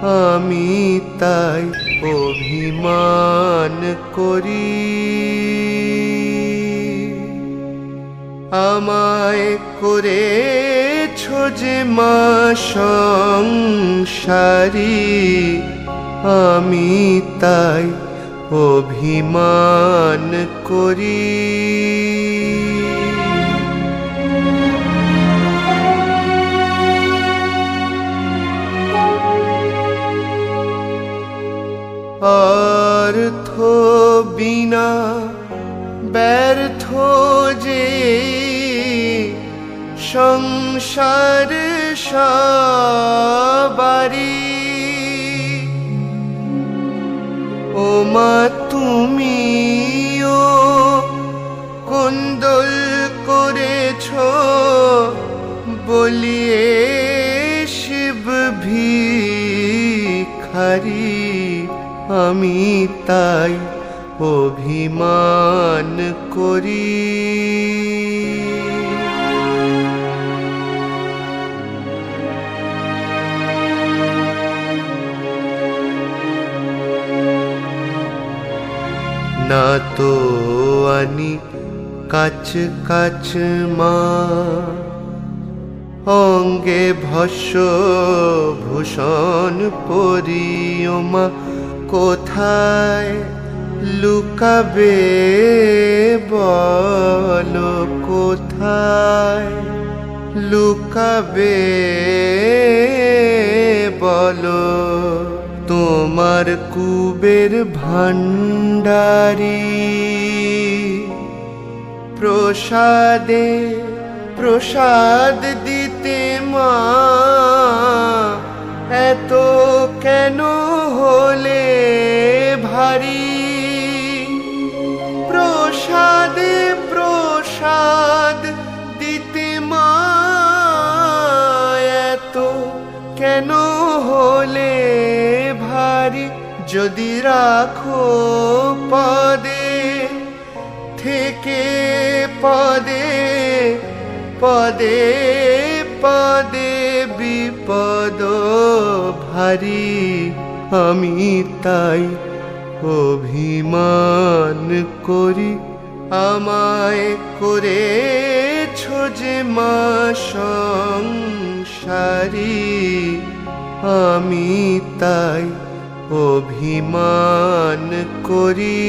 আমি তাই অভিমান করি। আমায় করেছ যে মা সংসারী, আমি তাই অভিমান করি। অর্থ বিনা ব্যর্থ যে সংসার সবারি, ও মা তুমিও কোন্দল করেছ বলিয়ে শিব ভিখারি, আমি তাই অভিমান করি। না তো আনি কাছ কাছ মা, অঙ্গে ভস্য ভূষণ পরিও মা, কোথায় লুকাবে বলো, কোথায় লুকাবে বলো। তোমার কুবের ভান্ডারী প্রসাদে প্রসাদ দিতে মা, এত কেন হলে ভারী। প্রসাদে প্রসাদ দিতে মা, এত কেন হলে ভারী। যদি রাখো পদে থেকে পদে পদে পদে বিপদ ভারী, আমি তাই অভিমান করি। আমায় করেছ যে মা সংসারী, আমি তাই অভিমান করি।